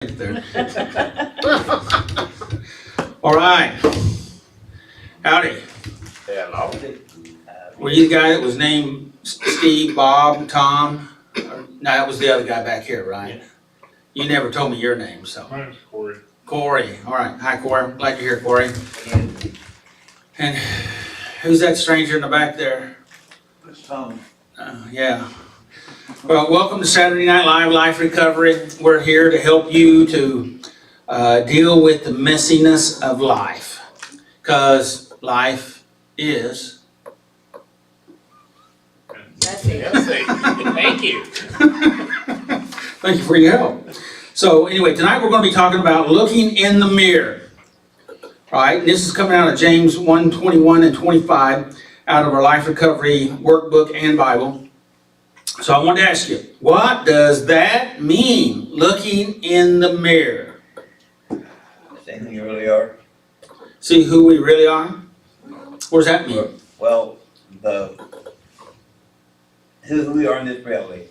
there. All right. Howdy. Hello. Were you the guy that was named Steve, Bob, Tom? No, that was the other guy back here, right? Yeah. You never told me your name, so. My name's Corey. Corey. All right. Hi, Corey. Glad you're here, Corey. And who's that stranger in the back there? It's Tom. Yeah. Well, welcome to Saturday Night Live Life Recovery. We're here to help you to deal with the messiness of life, because life is. Messy. Thank you. Thank you for your help. So anyway, tonight we're going to be talking about looking in the mirror. All right, this is coming out of James 1:21 and 25 out of our Life Recovery workbook and Bible. So I wanted to ask you, what does that mean, looking in the mirror? Same thing you really are. See who we really are? What does that mean? Well, who we are in this reality.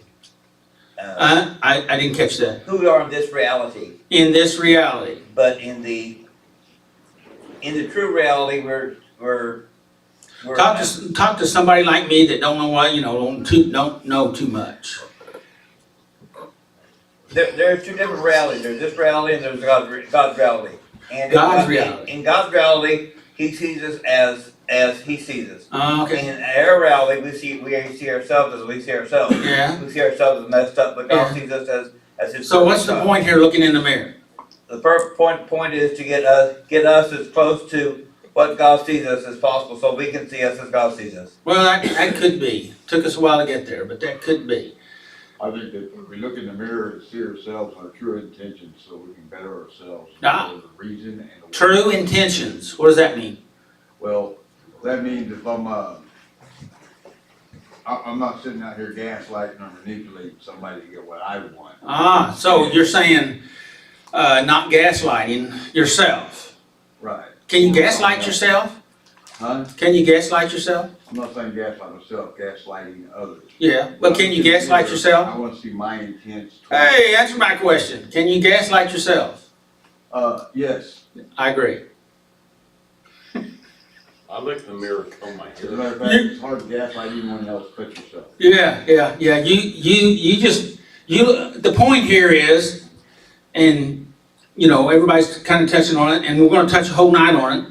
I didn't catch that. Who we are in this reality. In this reality. But in the true reality, we're Talk to somebody like me that don't know what, don't know too much. There's two different realities. There's this reality and there's God's reality. And God's reality. In God's reality, He sees us as He sees us. Okay. In our reality, we see ourselves as we see ourselves. Yeah. We see ourselves as messed up, but God sees us as His. So what's the point here, looking in the mirror? The point is to get us as close to what God sees us as possible, so we can see us as God sees us. Well, that could be. Took us a while to get there, but that could be. I think that when we look in the mirror to see ourselves, our true intentions, so we can better ourselves. Ah. The reason and the True intentions. What does that mean? Well, that means if I'm not sitting out here gaslighting or manipulating somebody to get what I want. So you're saying not gaslighting yourself. Right. Can you gaslight yourself? Huh? Can you gaslight yourself? I'm not saying gaslight myself, gaslighting others. Yeah, but can you gaslight yourself? I want to see my intents. Hey, answer my question. Can you gaslight yourself? Yes. I agree. I look in the mirror, comb my As a hair. matter of fact, it's hard to gaslight anyone else but yourself. Yeah. The point here is, and everybody's kind of touching on it, and we're going to touch a whole night on it,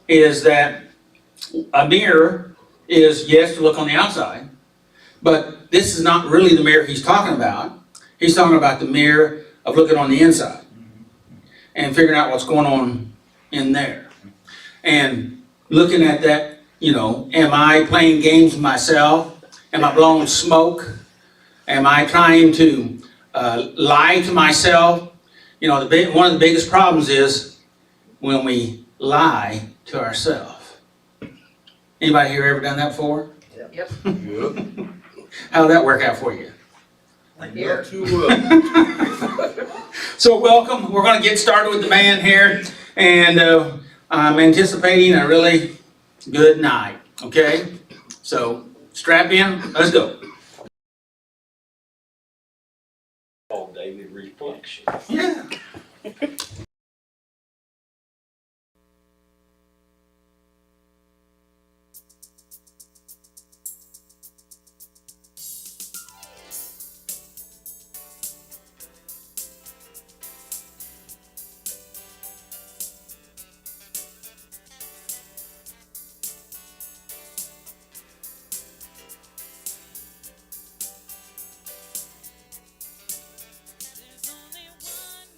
is that a mirror is, yes, to look on the outside, but this is not really the mirror he's talking about. He's talking about the mirror of looking on the inside and figuring out what's going on in there. And looking at that, am I playing games with myself? Am I blowing smoke? Am I trying to lie to myself? One of the biggest problems is when we lie to ourselves. Anybody here ever done that before? Yep. How'd that work out for you? Here. So welcome. We're going to get started with the band here, and I'm anticipating a really good night. Okay? So strap in. Let's go. All daily reflection. Yeah. There's only one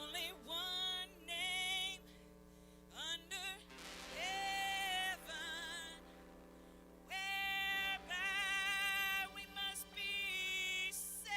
only one name under heaven whereby we must be saved.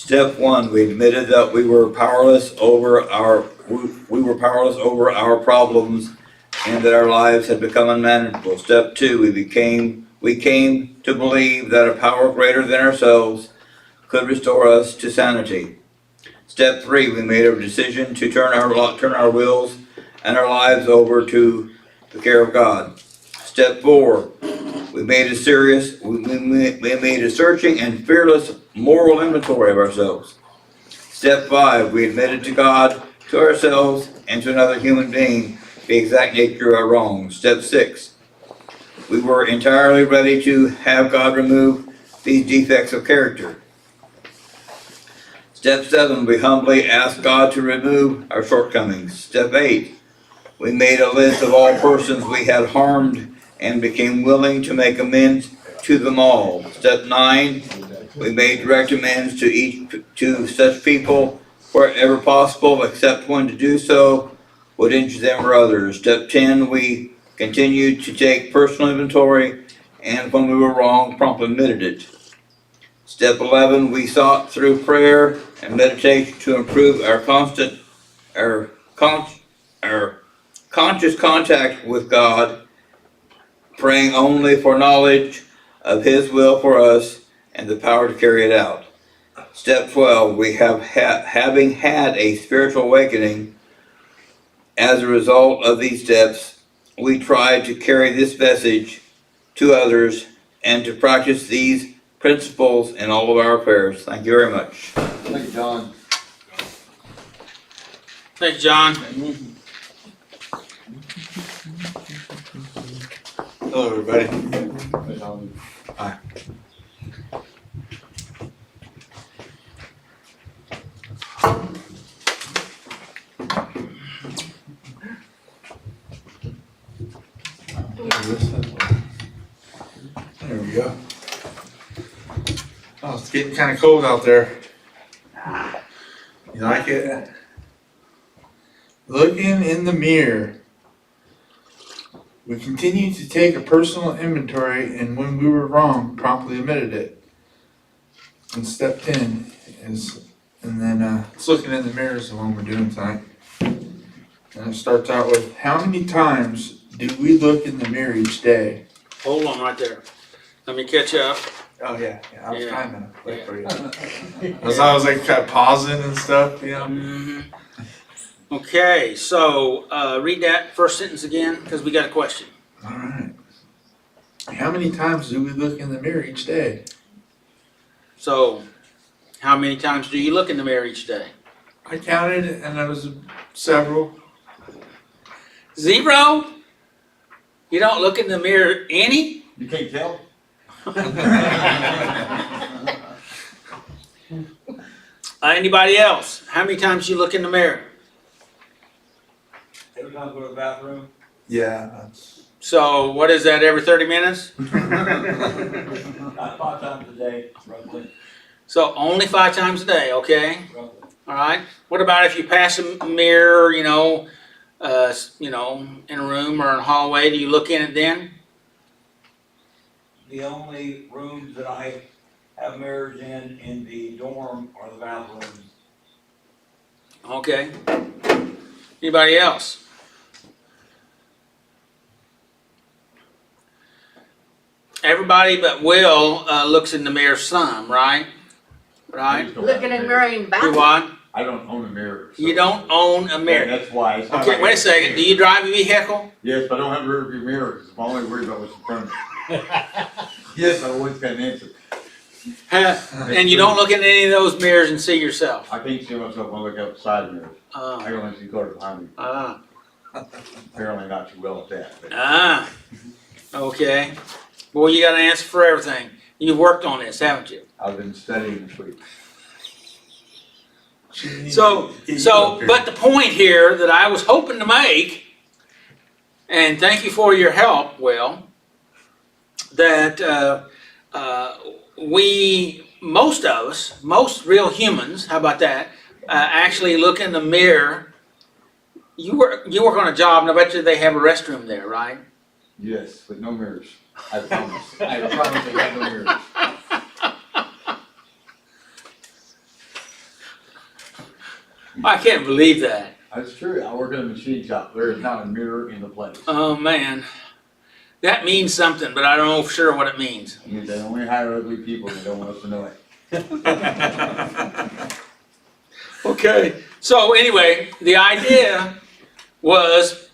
Step 1, we admitted that we were powerless over our problems and that our lives had become unmanageable. Step 2, we came to believe that a power greater than ourselves could restore us to sanity. Step 3, we made a decision to turn our wills and our lives over to the care of God. Step 4, we made a searching and fearless moral inventory of ourselves. Step 5, we admitted to God, to ourselves, and to another human being the exact nature of our wrongs. Step 6, we were entirely ready to have God remove these defects of character. Step 7, we humbly asked God to remove our shortcomings. Step 8, we made a list of all persons we had harmed and became willing to make amends to them all. Step 9, we made direct amends to such people wherever possible, except when to do so would injure them or others. Step 10, we continued to take personal inventory, and when we were wrong, promptly admitted it. Step 11, we sought through prayer and meditation to improve our conscious contact with God, praying only for knowledge of His will for us and the power to carry it out. Step 12, we having had a spiritual awakening as a result of these steps, we tried to carry this message to others and to practice these principles in all of our affairs. Thank you very much. Thank you, John. Thanks, John. Hello, everybody. Hey, John. There we go. Oh, it's getting kind of cold out there. You like it? Looking in the mirror. We continued to take a personal inventory, and when we were wrong, promptly admitted it. And step 10 is, and then it's looking in the mirror is the one we're doing tonight. And it starts out with, how many times do we look in the mirror each day? Hold on right there. Let me catch up. Oh yeah, I was Yeah. trying to wait for you. As I was like kind of pausing and stuff, you know. Mhm. Okay, so read that first sentence again, because we got a question. All right. How many times do we look in the mirror each day? So, how many times do you look in the mirror each day? I counted, and there was several. 0? You don't look in the mirror any? You can't tell? Anybody else? How many times you look in the mirror? Every time I go to the bathroom? Yeah, that's So, what is that, every 30 minutes? 5 times a day, roughly. So, only 5 times a day, okay? All right. What about if you pass a mirror, in a room or in a hallway? Do you look in it then? The only rooms that I have mirrors in the dorm are the bathrooms. Okay. Anybody else? Everybody but Will looks in the mirror some, right? Right? Looking in the mirror in the You bathroom. what? I don't own a mirror. so- You don't own a Yeah, mirror. that's why. It's not Okay, like wait I- a second. Do you drive a vehicle? Yes, but I don't have a rear view mirror, because I'm only worried about what's in front of me. Yes, I always got an answer. And you don't look in any of those mirrors and see yourself? I can't see myself when I look outside mirrors. I Uh, can only see cars behind me. Apparently not too well at that. But okay. Boy, you got an answer for everything. You've worked on this, haven't you? I've been studying this week. But the point here that I was hoping to make, and thank you for your help, Will, that most of us, most real humans, how about that, actually look in the mirror. You work on a job, and I bet you they have a restroom there, right? Yes, but no mirrors. I promise. I promise they have no mirrors. I can't believe that. That's true. I work in a machine shop. There is not a mirror in the place. Oh, man. That means something, but I don't know for sure what it means. I mean, they only hire ugly people and they don't want us to know it. Okay, so anyway, the idea was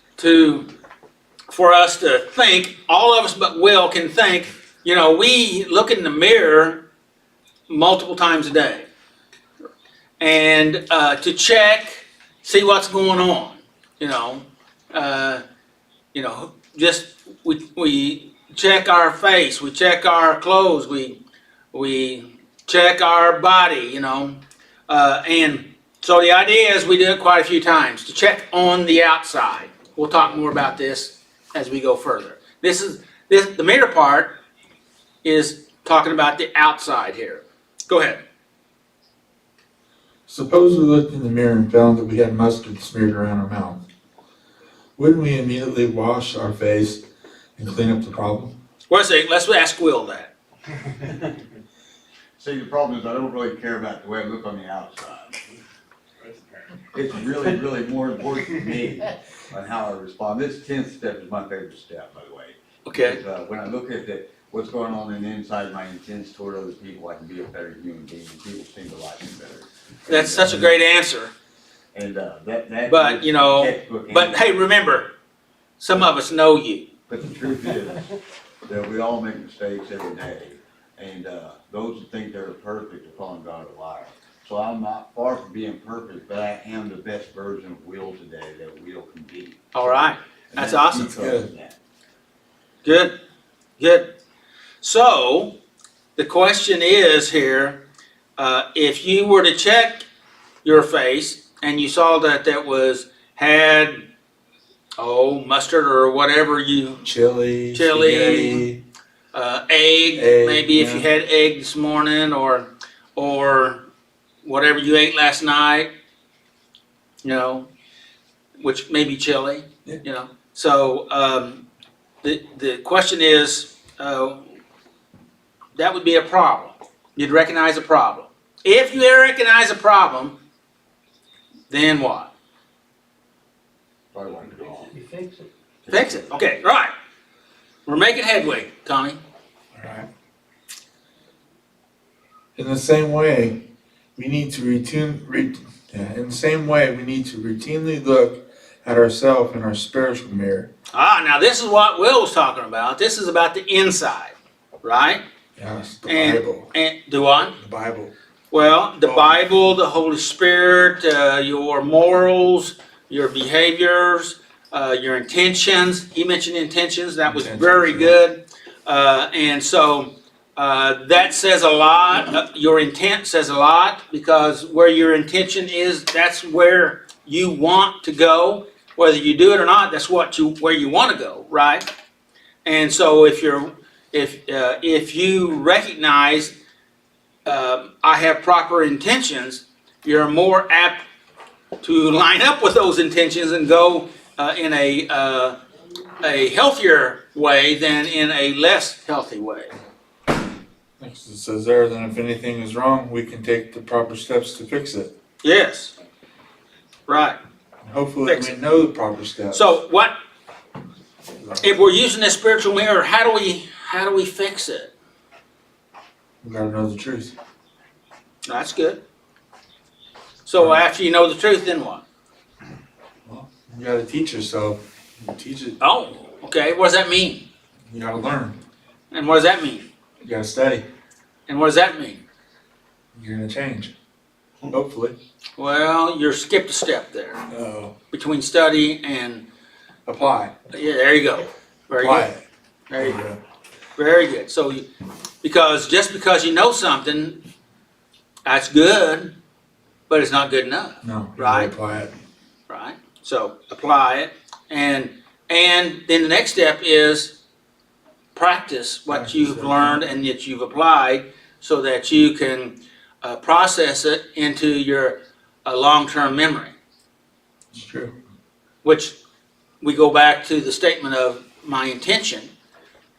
for us to think, all of us but Will can think, you know, we look in the mirror multiple times a day. And to check, see what's going on, just we check our face, we check our clothes, we check our body, and so the idea is we do it quite a few times to check on the outside. We'll talk more about this as we go further. The mirror part is talking about the outside here. Go ahead. Suppose we looked in the mirror and found that we had mustard smeared around our mouth. Wouldn't we immediately wash our face and clean up the problem? Wait a second, let's ask Will that. See, the problem is I don't really care about the way I look on the outside. It's really, really more important to me on how I respond. This 10th step is my favorite step, by the way. Okay. Because, when I look at what's going on in the inside, my intents toward other people, I can be a better human being. People seem to like me better. That's such a great answer. And that. But, is textbook but answer. hey, remember, some of us know you. But the truth is that we all make mistakes every day. And those who think they're perfect are calling God a liar. So I'm not far from being perfect, but I am the best version of Will today that Will can be. All right. And That's awesome. because of that. Good. Good. So, the question is here, if you were to check your face and you saw that had mustard or whatever Chili, Chili, egg, maybe if you had egg this morning or whatever you ate last night, which may be chili, So, the question is, that would be a problem. You'd recognize a problem. If you recognize a problem, then what? Probably won't go on. You fix it. Fix it. Okay, right. We're making headway, Tommy. Alright. In the same way, we need to routinely look at ourselves in our spiritual mirror. Now this is what Will was talking about. This is about the inside, right? Yes, the Bible. And do what? The Bible. Well, the Bible, the Holy Spirit, your morals, your behaviors, your intentions. He mentioned intentions. That was very good. And so that says a lot. Your intent says a lot, because where your intention is, that's where you want to go. Whether you do it or not, that's where you want to go, right? And so if you recognize I have proper intentions, you're more apt to line up with those intentions and go in a healthier way than in a less healthy way. It says there, then if anything is wrong, we can take the proper steps to fix it. Yes. Right. Hopefully Fix we it. know the proper steps. So if we're using this spiritual mirror, how do we fix it? We gotta know the truth. That's good. So after you know the truth, then what? You gotta teach yourself. You teach it. Oh, okay. What does that mean? You gotta learn. And what does that mean? You gotta study. And what does that mean? You're gonna change. Hopefully. Well, you're skipped a step there Oh. between study and Apply. yeah. There you go. Very Apply good. it. There you go. Very good. So, just because you know something, that's good, but it's not good enough, No. You Right. gotta apply it. right? So apply it, and then the next step is practice what Practice you've it. learned and that you've applied, so that you can process it into your long-term memory. It's true. Which we go back to the statement of my intention.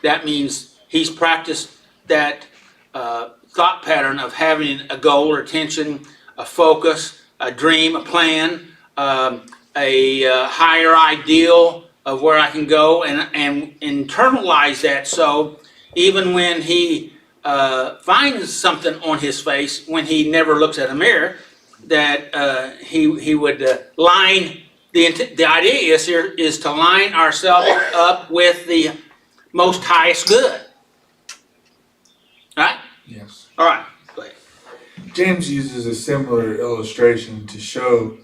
That means he's practiced that thought pattern of having a goal or intention, a focus, a dream, a plan, a higher ideal of where I can go, and internalize that. So even when he finds something on his face, when he never looks at a mirror, that he would line the idea is here is to line ourselves up with the most highest good. Right? Yes. All right. Go ahead. James uses a similar illustration to show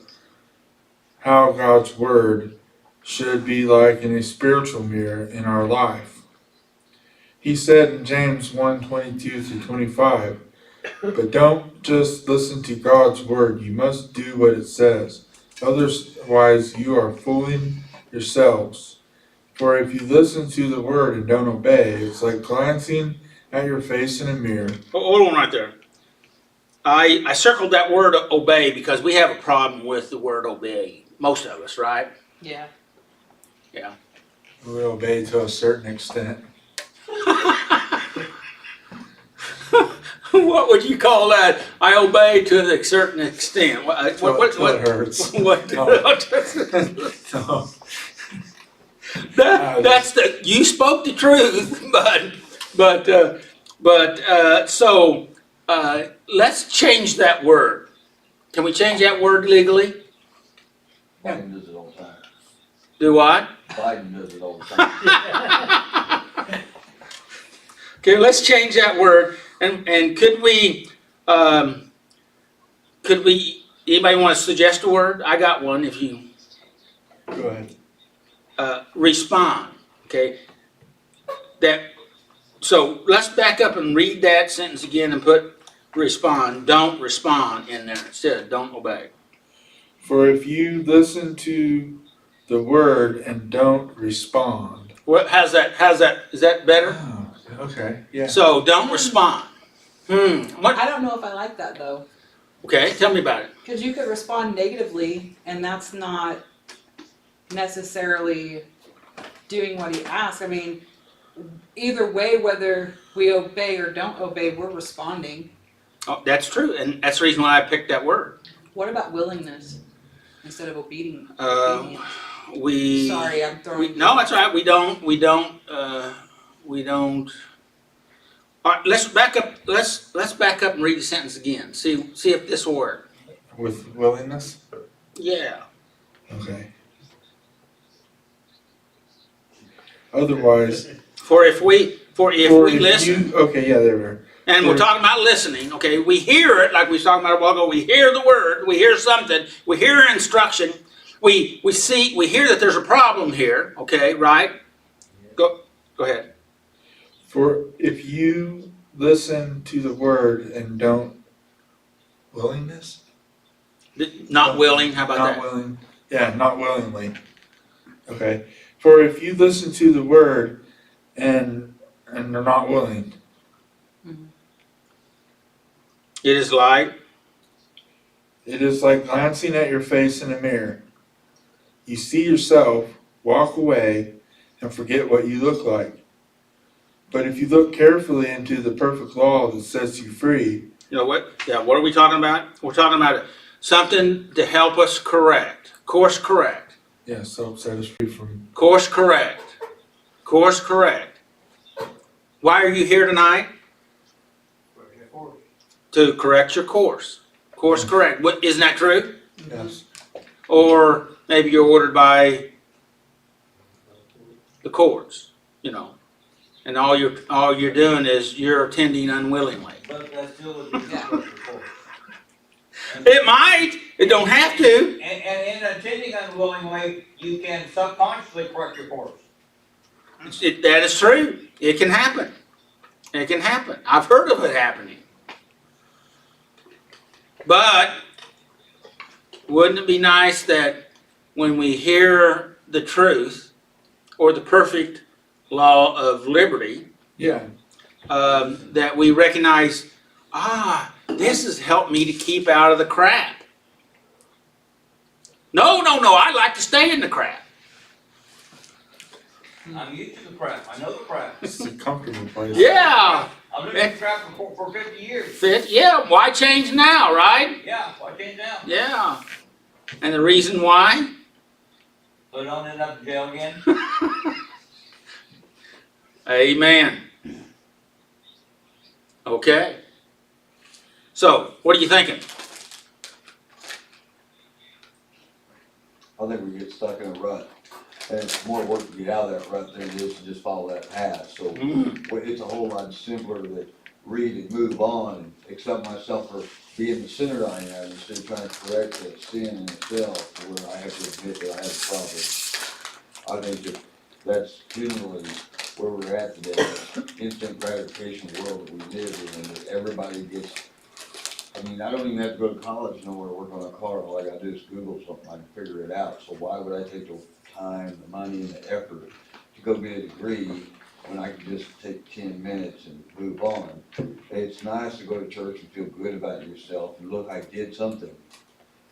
how God's Word should be like in a spiritual mirror in our life. He said in James 1:22-25, "But don't just listen to God's Word, you must do what it says. Otherwise, you are fooling yourselves. For if you listen to the Word and don't obey, it's like glancing at your face in a mirror." Hold on right there. I circled that word obey because we have a problem with the word obey. Most of us, right? Yeah. We obey to a certain extent. What would you call that? I obey to a certain extent. Till it hurts. What? So, That's you spoke the truth, so let's change that word. Can we change that word legally? Biden does it all the time. Do what? Biden does it all the time. Okay, let's change that word. And could we, anybody want to suggest a word? I got one if you, go ahead. respond, okay? So let's back up and read that sentence again and put respond, don't respond in there instead of don't obey. For if you listen to the Word and don't respond. How's that, is that better? Oh, okay, yeah. So don't respond. What? I don't know if I like that though, Okay, tell me about it. because you could respond negatively, and that's not necessarily doing what he asks. I mean, either way, whether we obey or don't obey, we're responding. Oh, that's true, and that's the reason why I picked that word. What about willingness instead of obedience? We. Sorry, I'm throwing. No, that's all right. We don't. All right, let's back up. Let's back up and read the sentence again. See if this will work. With willingness? Yeah. Okay. Otherwise, For if we listen, okay, yeah, there we are. and we're talking about listening. Okay, we hear it like we was talking about a while ago. We hear the word. We hear something. We hear instruction. We hear that there's a problem here. Okay, right? Go ahead. For if you listen to the Word and don't willingness? Not willing. How about Not that? willing. Yeah, not willingly. Okay. For if you listen to the Word and they're not willing. It is like. It is like glancing at your face in a mirror. You see yourself, walk away, and forget what you look like. But if you look carefully into the perfect law that sets you free. You know what? Yeah, what are we talking about? We're talking about something to help us course correct. Yeah, set us free from. Course correct. Course correct. Why are you here tonight? To correct your course. Course correct. Isn't that true? Yes. Or maybe you're ordered by the courts, and all you're doing is you're attending unwillingly. But that still would be Yeah. before. It might. It don't have to. And in attending unwillingly, you can subconsciously correct your course. That is true. It can happen. It can happen. I've heard of it happening. But wouldn't it be nice that when we hear the truth or the perfect law of liberty, Yeah. that we recognize, this has helped me to keep out of the crap. No, I like to stay in the crap. I'm used to the crap. I know the crap. It's a comfortable place. Yeah. I've lived in the crap for 50 years. Yeah, why change now, right? Yeah, why change now? Yeah. And the reason why? So don't end up in jail again? Amen. Okay. So, what are you thinking? I think we get stuck in a rut, and it's more work to get out of that rut than it is to just follow that path, so it's a whole lot simpler to read and move on, and accept myself for being the sinner I am, instead of trying to correct the sin in itself, to where I have to admit that I have a problem. I think that that's generally where we're at today, this instant gratification world that we live in, that everybody gets. I mean, I don't even have to go to college nowhere to work on a car, all I gotta do is Google something, I can figure it out, so why would I take the time, the money, and the effort to go get a degree when I can just take 10 minutes and move on? It's nice to go to church and feel good about yourself, and look, I did something,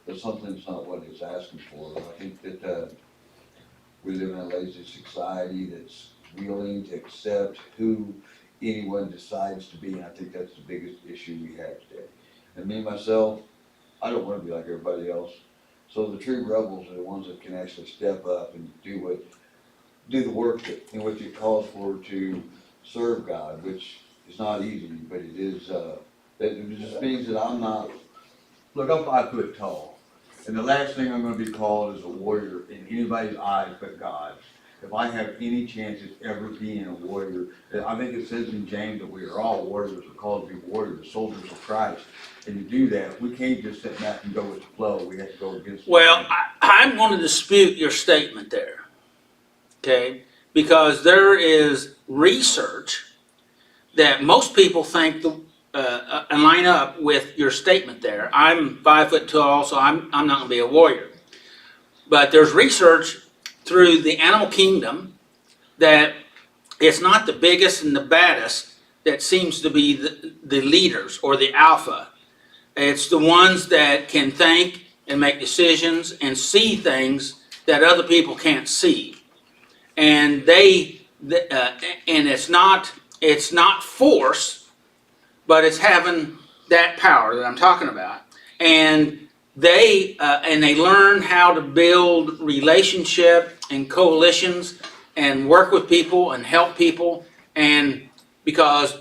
but something's not what it's asking for. I think that, we live in a lazy society that's willing to accept who anyone decides to be, and I think that's the biggest issue we have today. And me, myself, I don't wanna be like everybody else. So the true rebels are the ones that can actually step up and do the work that, in which it calls for to serve God, which is not easy, but it is, it just means that I'm 5 foot tall. And the last thing I'm gonna be called is a warrior in anybody's eyes but God's. If I have any chance of ever being a warrior, I think it says in James that we are all warriors, we're called to be warriors, soldiers of Christ. And to do that, we can't just sit back and go with the flow, we have to go against the Well, grain. I'm going to dispute your statement there. Okay? Because there is research that most people think and line up with your statement there. I'm 5 foot tall, so I'm not going to be a warrior. But there's research through the animal kingdom that it's not the biggest and the baddest that seems to be the leaders or the alpha. It's the ones that can think and make decisions and see things that other people can't see. And and it's not force, but it's having that power that I'm talking about. And they learn how to build relationship and coalitions and work with people and help people. And because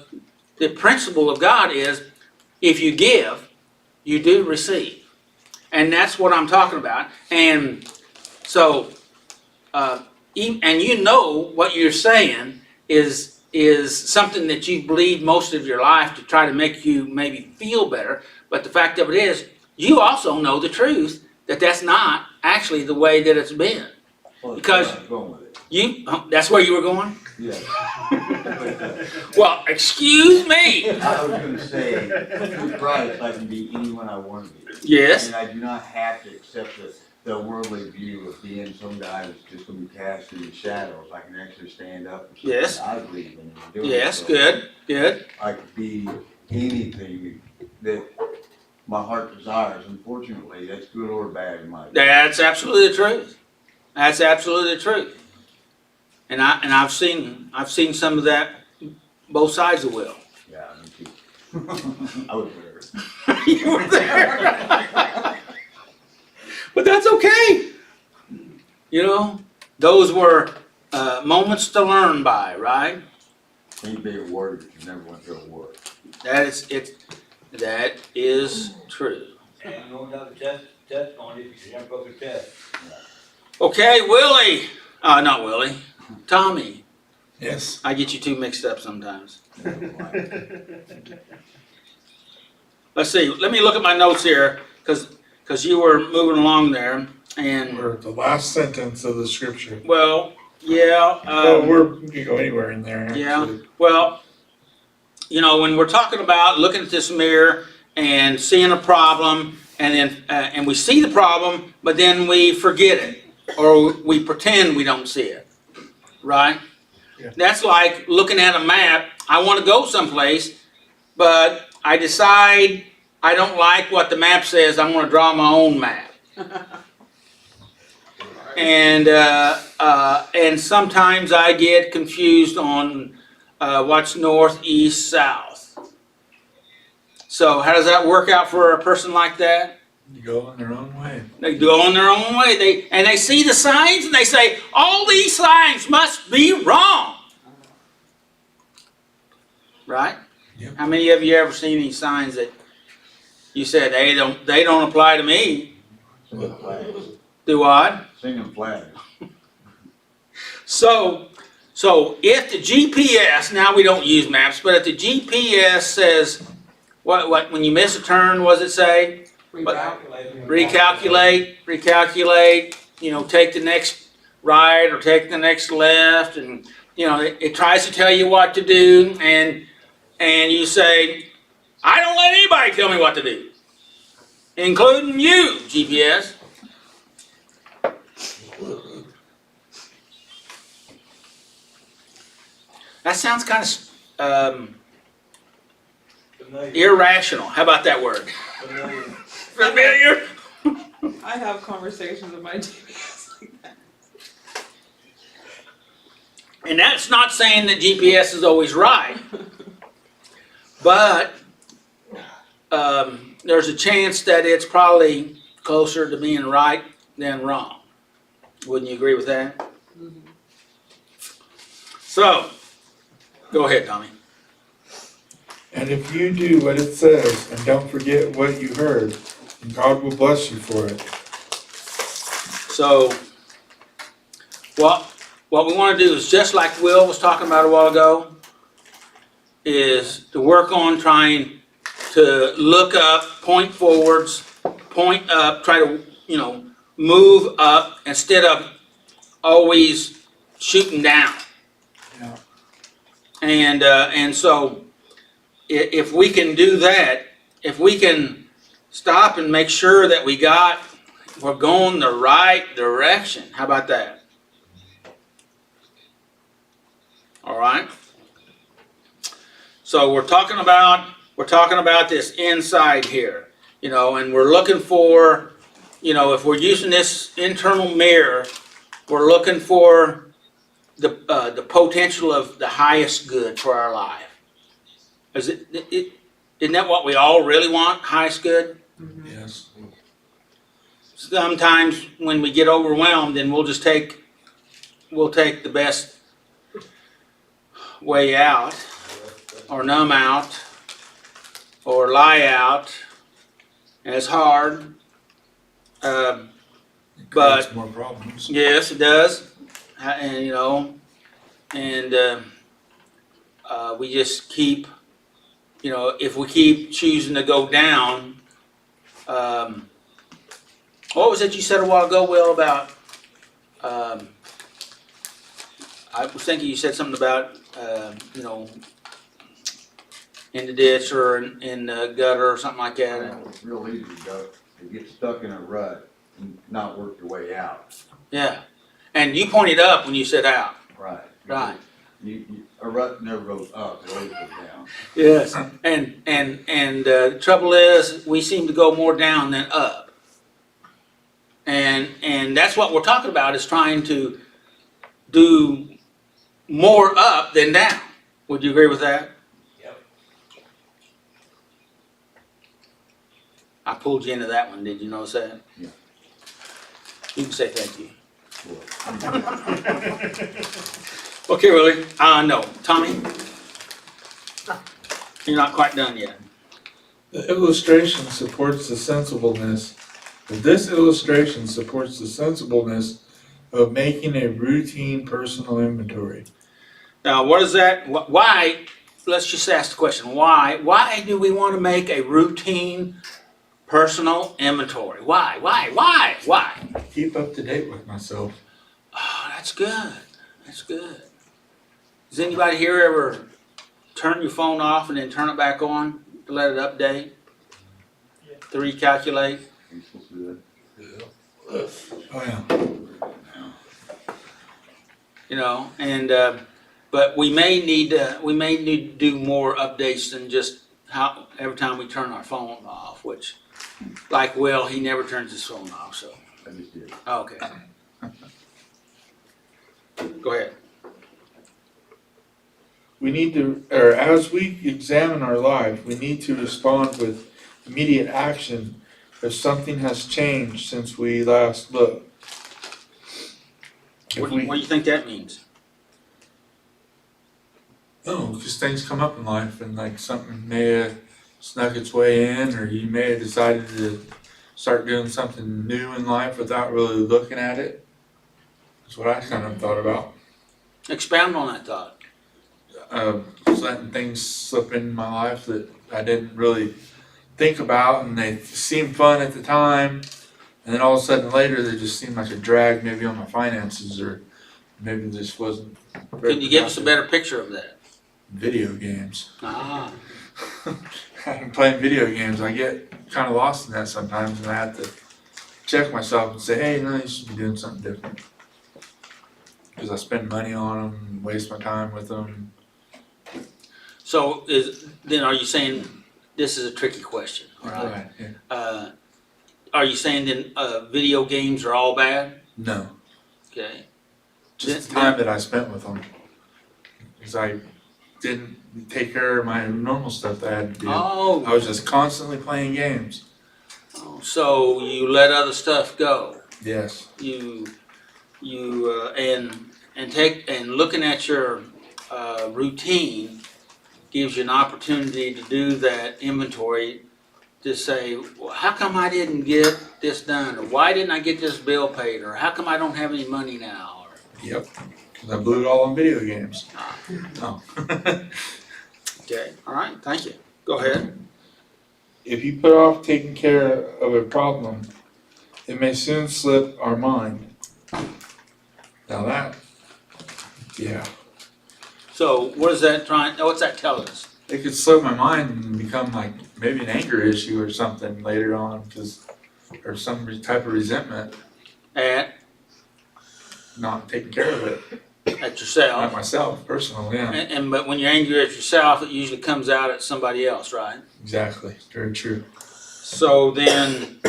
the principle of God is, if you give, you do receive. And that's what I'm talking about. And so, and you know what you're saying is something that you believe most of your life to try to make you maybe feel better. But the fact of it is, you also know the truth that that's not actually the way that it's been. Well, because- I'm going with it. That's where you were going? Yes. Well, excuse me. I was gonna say, through Christ, I can be anyone I want to be. Yes. And I do not have to accept the worldly view of being some guy that's just gonna be cast in the shadows. I can actually stand up for something Yes. I believe in and do it. Yes, So good. I could be anything that my heart desires. Unfortunately, that's good or bad in my opinion. That's absolutely the truth. That's absolutely the truth. And I've seen some of that, both sides of the wheel. Yeah, me too. I was there. You were there. But that's okay. You know, those were moments to learn by, right? Can't be a warrior if you never went through a war. That is true. And you don't have a test on it, you never go through test. Okay, Willie. Not Willie. Tommy. Yes. I get you two mixed up sometimes. Let's see. Let me look at my notes here, because you were moving along there, and We're at the last sentence of the scripture. well, yeah. We can go anywhere in there, actually. Yeah. Well, you know, when we're talking about looking at this mirror and seeing a problem, and then and we see the problem, but then we forget it, or we pretend we don't see it, right? Yeah. That's like looking at a map. I want to go someplace, but I decide I don't like what the map says. I'm going to draw my own map. And sometimes I get confused on what's north, east, south. So how does that work out for a person like that? You go in their own way. They go on their own way. They see the signs and they say, all these signs must be wrong. Right? Yep. How many of you ever seen any signs that you said they don't apply to me? Singing flags. Do what? Singing flags. So if the GPS, now we don't use maps, but if the GPS says, what when you miss a turn, what does it say? Recalculate, take the next right or take the next left, and it tries to tell you what to do, and you say, I don't let anybody tell me what to do, including you, GPS. That sounds kind of irrational. How about that word? Familiar? I have conversations with my GPS like that. And that's not saying that GPS is always right, but there's a chance that it's probably closer to being right than wrong. Wouldn't you agree with that? Mhm. So, go ahead, Tommy. And if you do what it says and don't forget what you heard, God will bless you for it. So, what we want to do is, just like Will was talking about a while ago, is to work on trying to look up, point forwards, point up, try to, move up instead of always shooting down. Yeah. And so if we can do that, if we can stop and make sure that we're going the right direction, how about that? All right. So we're talking about this inside here, and we're looking for, if we're using this internal mirror, we're looking for the potential of the highest good for our life. Isn't that what we all really want? Highest good? Yes. Sometimes when we get overwhelmed, then we'll take the best way out, or numb out, or lie out, and it's hard. It But creates more problems. yes, it does, and we just keep, if we keep choosing to go down. What was it you said a while ago, Will, about? I was thinking you said something about, in the ditch or in the gutter or something like that. It's real easy to get stuck in a rut and not work your way out. Yeah, and you pointed up when you said out. Right. Right. A rut never goes up, it always goes down. Yes, and the trouble is, we seem to go more down than up. And that's what we're talking about, is trying to do more up than down. Would you agree with that? Yep. I pulled you into that one, did you notice that? Yeah. You can say thank you. Sure. Okay, Willie, no, Tommy? You're not quite done yet. The illustration supports the sensibleness. This illustration supports the sensibleness of making a routine personal inventory. Now, what is that? Why? Let's just ask the question. Why? Why do we want to make a routine personal inventory? Why? Keep up to date with myself. Oh, that's good. That's good. Does anybody here ever turn your phone off and then turn it back on to let it update? To recalculate? You're supposed to do Oh yeah. And but we may need to do more updates than just how every time we turn our phone off. Which, like Will, he never turns his phone off. So I just did. okay, go ahead. We need to, or as we examine our life, we need to respond with immediate action if something has changed since we last looked. If What do we, you think that means? oh, because things come up in life and like something may have snuck its way in, or you may have decided to start doing something new in life without really looking at it. That's what I kind of thought about. Expound on that thought. Just letting things slip in my life that I didn't really think about, and they seemed fun at the time, and then all of a sudden later they just seemed like a drag maybe on my finances, or maybe this wasn't very Can you give us a productive. better picture of that? Video games. Ah, I'm playing video games, I get kind of lost in that sometimes, and I have to check myself and say, hey, no, you should be doing something different. Because I spend money on them, waste my time with them. so are you saying, this is a tricky question, all right? Yeah. Are you saying then, video games are all bad? No, Okay, just the time that I spent with them. Because I didn't take care of my normal stuff that I had to do. I was just constantly playing games. so you let other stuff go. Yes. You and looking at your routine gives you an opportunity to do that inventory, to say, well, how come I didn't get this done, or why didn't I get this bill paid, or how come I don't have any money now, or, Yep. Because I blew it all on video games. No. okay, all right, thank you, go ahead. If you put off taking care of a problem, it may soon slip our mind. Now that, yeah. So what's that telling us? It could slip my mind and become like maybe an anger issue or something later on, or some type of resentment, At not taking care of it. Not yourself, myself, personally, yeah. but when you're angry at yourself, it usually comes out at somebody else, right? Exactly, very true. So then,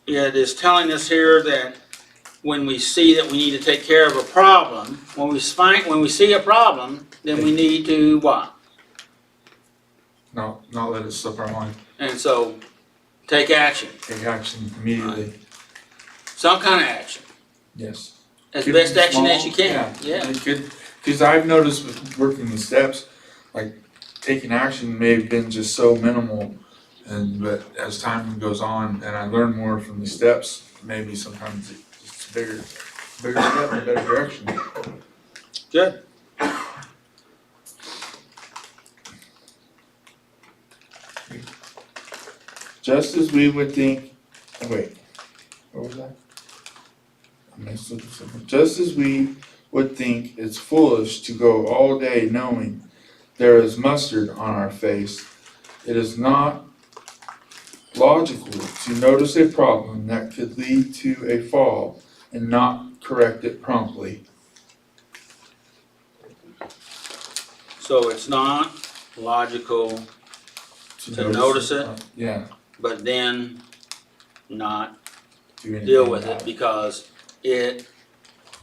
it is telling us here that when we see that we need to take care of a problem, when we see a problem, then we need to what? Not let it slip our mind. And so, take action, Take action immediately. some kind of action, Yes. as Could best be action as small, you can, yeah. It could, because I've noticed with working these steps, like taking action may have been just so minimal, but as time goes on and I learn more from the steps, maybe sometimes it's a bigger step in a better direction. Good. Just as we would think, wait, what was that? I messed up something. Just as we would think it's foolish to go all day knowing there is mustard on our face, it is not logical to notice a problem that could lead to a fall and not correct it promptly. So it's not logical to notice it, Yeah. but then not Do anything deal with about it because it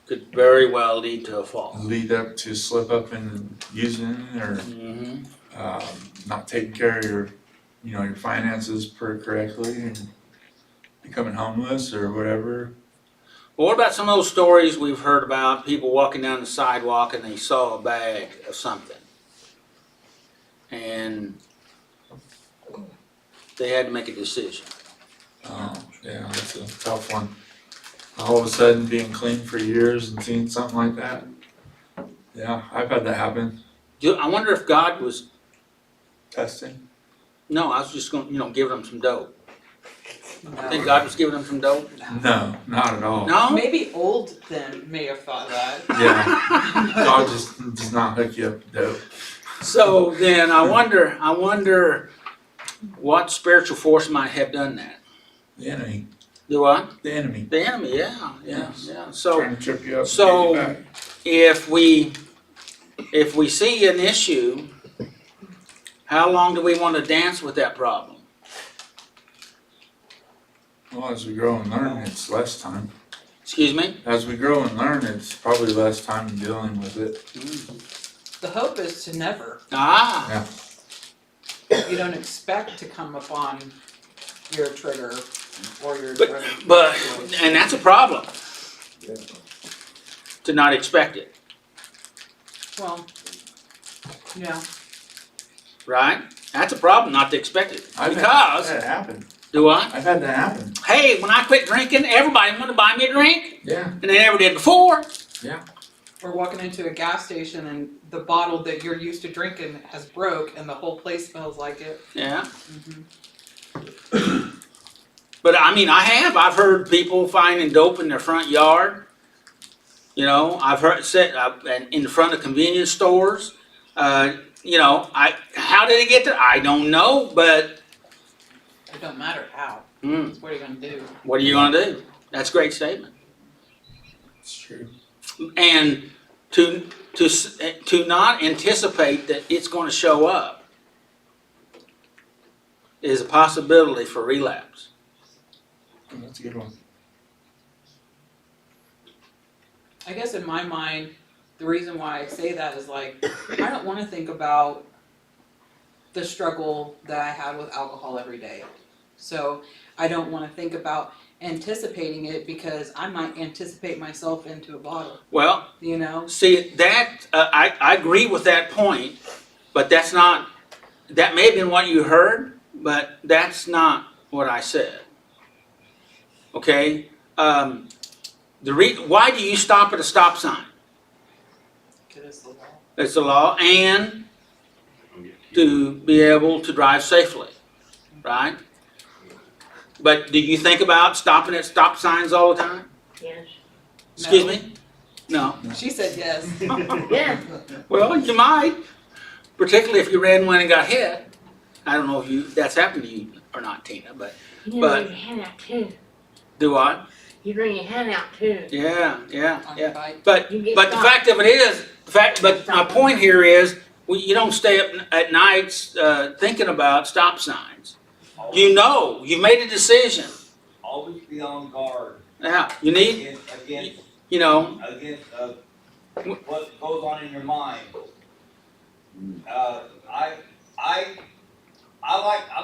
could very well lead to a fall. Lead up to slip up and using or Mm-hmm. not taking care of your finances correctly and becoming homeless or whatever. Well, what about some of those stories we've heard about people walking down the sidewalk and they saw a bag of something? And they had to make a decision. Yeah, that's a tough one. All of a sudden being clean for years and seeing something like that. Yeah, I've had that happen. I wonder if God was, Testing. no, I was just going, giving them some dope. I think God was giving them some dope. No, not at all. No? Maybe old them may have thought that. Yeah, God just does not hook you up with dope. So then I wonder what spiritual force might have done that. The enemy. Do what? The enemy. The enemy, yeah. Yes. So Trying to trip you up. and so- get you back. if we see an issue, how long do we want to dance with that problem? Well, as we grow and learn, it's less time. Excuse me? As we grow and learn, it's probably less time dealing with it. The hope is to never. Ah, You don't expect to come upon you're a trigger or you're a But, drug. but, and that's a problem, to not expect it, Well, yeah. right? That's a problem, not to expect it. I've had Because, that happen. do I? I've had that happen. Hey, when I quit drinking, everybody wanted to buy me a drink, Yeah. and they never did before. Or walking into a gas station and the bottle that you're used to drinking has broke and the whole place smells like it. Yeah. Mhm. But I mean, I've heard people finding dope in their front yard. You know, I've heard and in front of convenience stores. You know, how did it get there? I don't know, but It don't matter how. what What are you gonna do? are you gonna do? That's a great statement. It's true. And to not anticipate that it's going to show up is a possibility for relapse. That's a good one. I guess in my mind, the reason why I say that is like, I don't wanna think about the struggle that I had with alcohol every day. So I don't wanna think about anticipating it because I might anticipate myself into a bottle, Well, you know? see, that, I agree with that point, but that may have been what you heard, but that's not what I said. Okay? Why do you stop at a stop sign? 'Cause it's the law. It's the law, and to be able to drive safely, right? But do you think about stopping at stop signs all the time? Yes. Excuse No. me? No. She said yes. Yeah. Well, you might, particularly if you ran one and got hit. I don't know if that's happened to you or not, Tina, but You But- bring your hand out too. do I? You bring your hand out too. Yeah. On your bike. But You get but the stopped. fact of it is, but my point here is, you don't stay up at nights thinking about stop signs. You know, you made a decision. Always be on guard Yeah, you need, against, you know, what goes on in your mind. I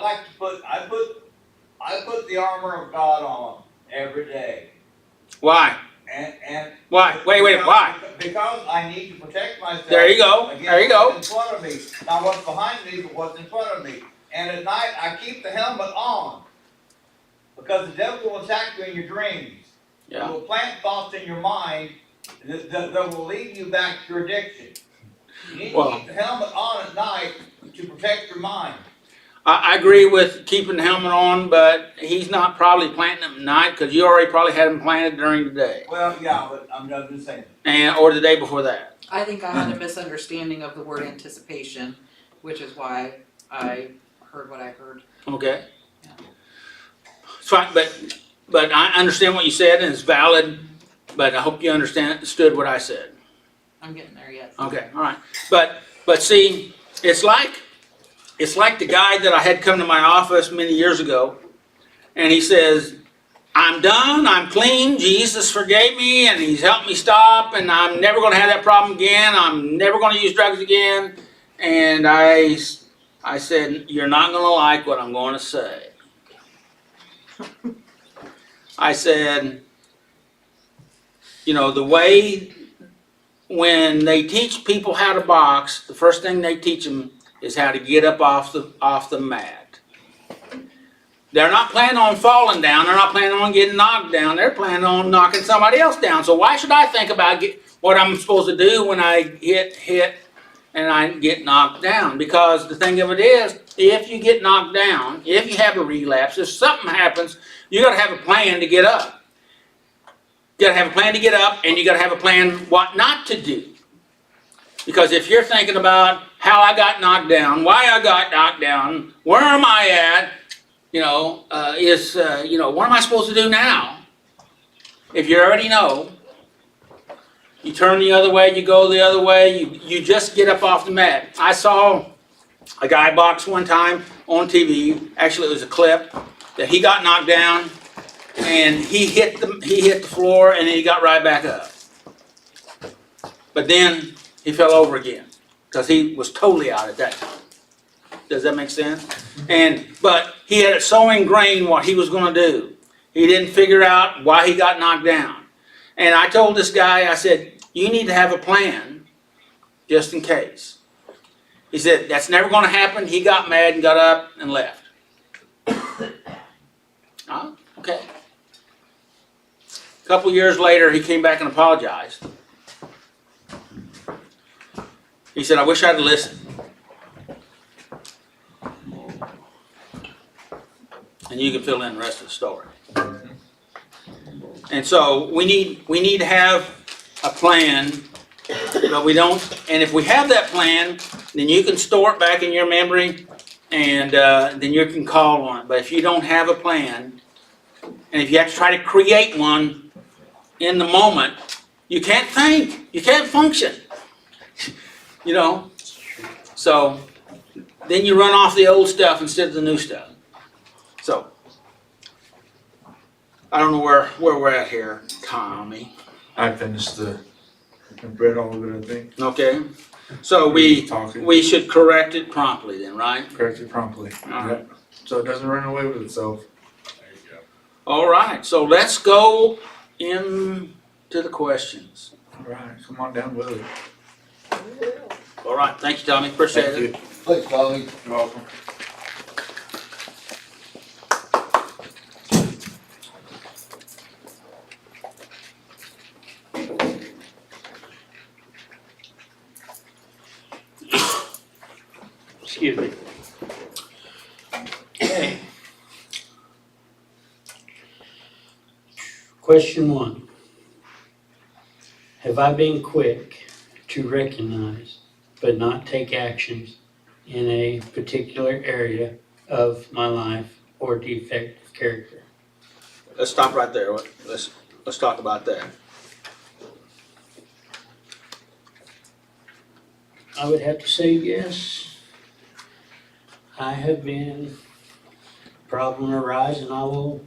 like to put the armor of God on every day. why? And. Why? Wait, why? Because I need to protect myself. There you go, against there you go. what's in front of me. Not what's behind me, but what's in front of me. And at night, I keep the helmet on. Because the devil will attack you in your dreams. He Yeah. will plant thoughts in your mind that will lead you back to your addiction. You need to keep the helmet on at night to protect your mind. I agree with keeping the helmet on, but he's not probably planting them at night, because you already probably had them planted during the day, Well, yeah, but I'm just saying. or the day before that. I think I had a misunderstanding of the word anticipation, which is why I heard what I heard. Okay? Yeah. So, but I understand what you said, and it's valid, but I hope you understood what I said. I'm getting there yet. Okay, all right. But see, it's like the guy that I had come to my office many years ago, and he says, I'm done, I'm clean, Jesus forgave me, and he's helped me stop, and I'm never going to have that problem again, I'm never going to use drugs again. And I said, you're not going to like what I'm going to say. I said, you know, the way when they teach people how to box, the first thing they teach them is how to get up off the mat. They're not planning on falling down. They're not planning on getting knocked down. They're planning on knocking somebody else down. So why should I think about what I'm supposed to do when I get hit and I get knocked down? Because the thing of it is, if you get knocked down, if you have a relapse, if something happens, you got to have a plan to get up. You got to have a plan to get up, and you got to have a plan what not to do. Because if you're thinking about how I got knocked down, why I got knocked down, where am I at, what am I supposed to do now? If you already know, you turn the other way, you go the other way, you just get up off the mat. I saw a guy box one time on TV, actually it was a clip, that he got knocked down, and he hit the floor, and then he got right back up. But then he fell over again, because he was totally out at that time. Does that make sense? But he had it so ingrained what he was gonna do. He didn't figure out why he got knocked down. And I told this guy, I said, you need to have a plan, just in case. He said, that's never gonna happen. He got mad and got up and left. Oh, okay. A couple years later, he came back and apologized. He said, I wish I'd listened. And you can fill in the rest of the story. And so we need to have a plan, but we don't. And if we have that plan, then you can store it back in your memory, and then you can call on it. But if you don't have a plan, and if you have to try to create one in the moment, you can't think, you can't function. You know, so then you run off the old stuff instead of the new stuff. So I don't know where we're at here, Tommy. I finished I read all of it, I think. Okay, so we should correct it promptly then, right? Correct it promptly. All right. Yep. So it doesn't run away with itself. There you go. All right, so let's go into the questions. All right, come on down with it. All right, thank you, Tommy, appreciate Thank it. you. Thanks, Tommy. You're welcome. Excuse me. Okay. Question 1. Have I been quick to recognize but not take actions in a particular area of my life or defect of character? Let's stop right there. Let's talk about that. I would have to say yes. I have been problem arise and I will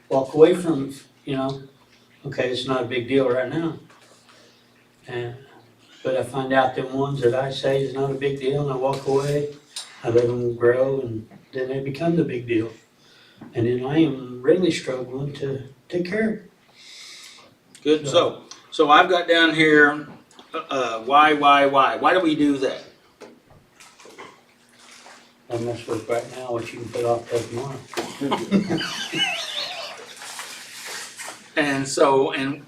walk away from it, you know. Okay, it's not a big deal right now. But I find out them ones that I say is not a big deal and I walk away. I let them grow and then they become the big deal. And then I am really struggling to take care of it. Good, so I've got down here, why? Why do we do that? I mess with right now what you can put off till tomorrow. And so, and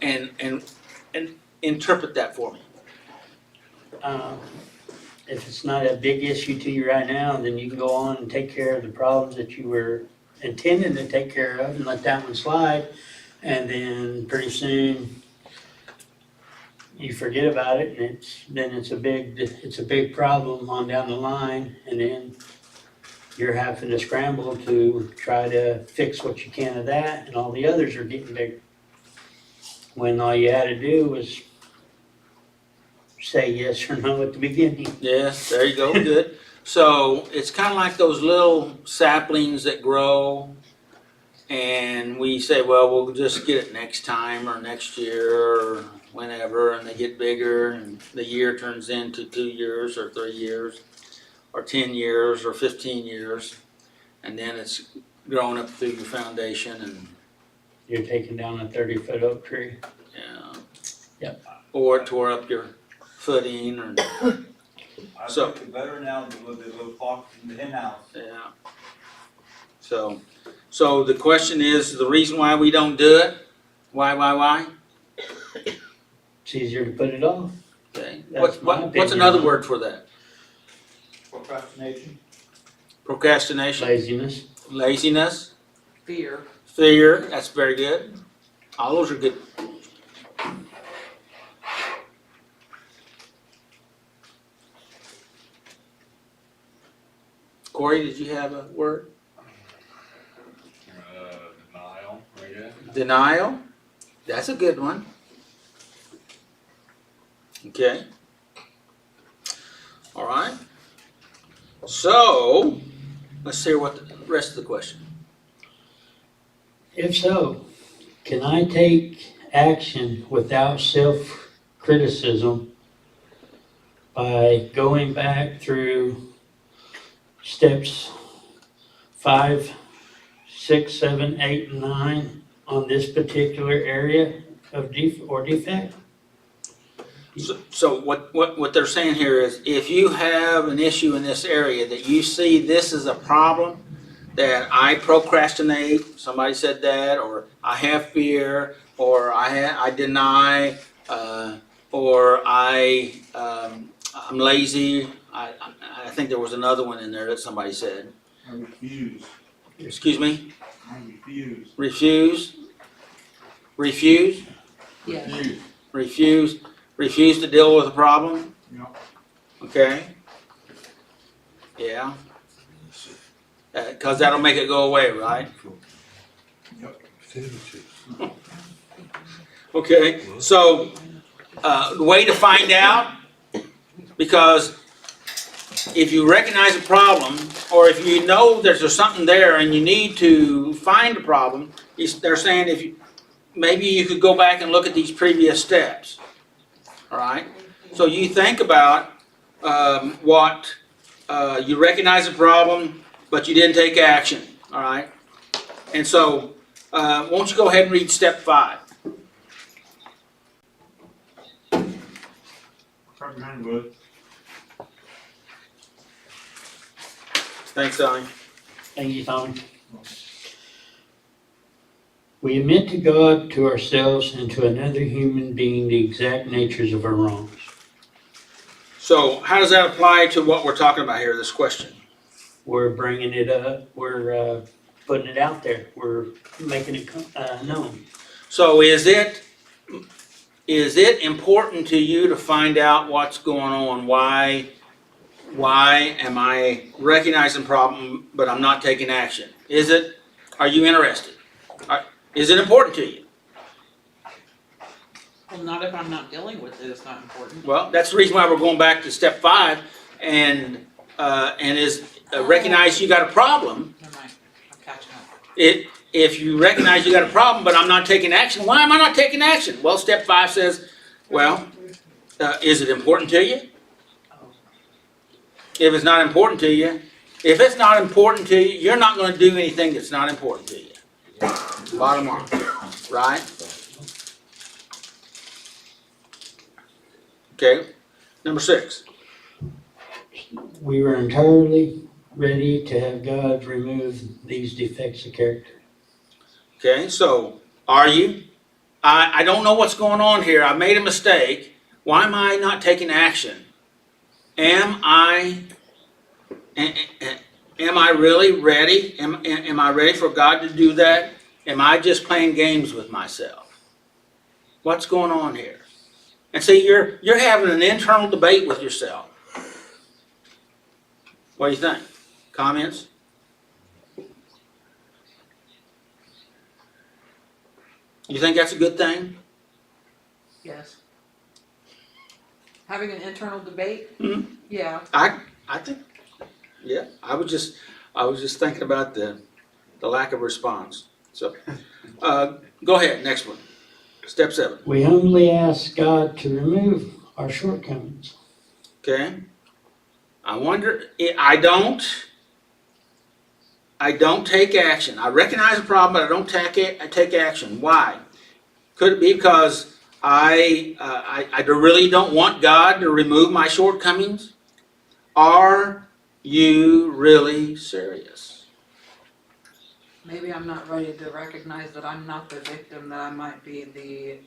interpret that for me. If it's not a big issue to you right now, then you can go on and take care of the problems that you were intending to take care of and let that one slide. And then pretty soon you forget about it and it's a big problem on down the line, and then you're having to scramble to try to fix what you can of that, and all the others are getting bigger. When all you had to do was say yes or no at the beginning. Yes, there you go, good. So it's kind of like those little saplings that grow, and we say, well, we'll just get it next time or next year or whenever, and they get bigger, and the year turns into 2 years or 3 years or 10 years or 15 years, and then it's grown up through your foundation, and You're taking down a 30-foot oak tree. Yep. Or it tore up your footing, or I So- think it better now than with the little fox in the hen house. yeah. So the question is, the reason why we don't do it, why? It's easier to put it off. Okay. That's my What's opinion. another word for that? Procrastination. Procrastination, Laziness. laziness, Fear. fear, that's very good. All those are good. Corey, did you have a word? Denial, I guess. Denial, that's a good one. Okay. All right. So, let's hear what the rest of the question. If so, can I take action without self-criticism by going back through steps 5, 6, 7, 8, and 9 on this particular area of defect? So what they're saying here is, if you have an issue in this area that you see this is a problem, that I procrastinate, somebody said that, or I have fear, or I deny, or I'm lazy. I think there was another one in there that somebody said. I refuse. Excuse me? I refuse. Refuse? Refuse? Yes. Refuse to deal with a problem? Yep. Okay. Yeah. Cause that'll make it go away, right? Okay, so, the way to find out, because if you recognize a problem, or if you know there's something there and you need to find a problem, they're saying maybe you could go back and look at these previous steps, all right? So you think about you recognize a problem, but you didn't take action, all right? And so, won't you go ahead and read step 5? Thanks, Donnie. Thank you, Tommy. We admit to God, to ourselves, and to another human being the exact natures of our wrongs. So how does that apply to what we're talking about here, this question? We're bringing it up, we're putting it out there, we're making it known. So is it important to you to find out what's going on? Why am I recognizing problem, but I'm not taking action? Are you interested? Is it important to you? Well, not if I'm not dealing with it, it's not important. Well, that's the reason why we're going back to step 5 and recognize you got a problem. Never mind, I'm catching up. If you recognize you got a problem, but I'm not taking action, why am I not taking action? Well, step 5 says, is it important to you? If it's not important to you, you're not going to do anything that's not important to you. Bottom line, right? Okay, number 6. We were entirely ready to have God remove these defects of character. Okay, so are you? I don't know what's going on here. I made a mistake. Why am I not taking action? Am I really ready? Am I ready for God to do that? Am I just playing games with myself? What's going on here? And see, you're having an internal debate with yourself. What do you think? Comments? You think that's a good thing? Yes. Having an internal debate? Mhm. Yeah. I think, yeah. I was just thinking about the lack of response. So, go ahead. Next one. Step 7. We humbly ask God to remove our shortcomings. Okay. I wonder. I don't take action. I recognize the problem, but I don't take action. Why? Could it be because I really don't want God to remove my shortcomings? Are you really serious? Maybe I'm not ready to recognize that I'm not the victim, that I might be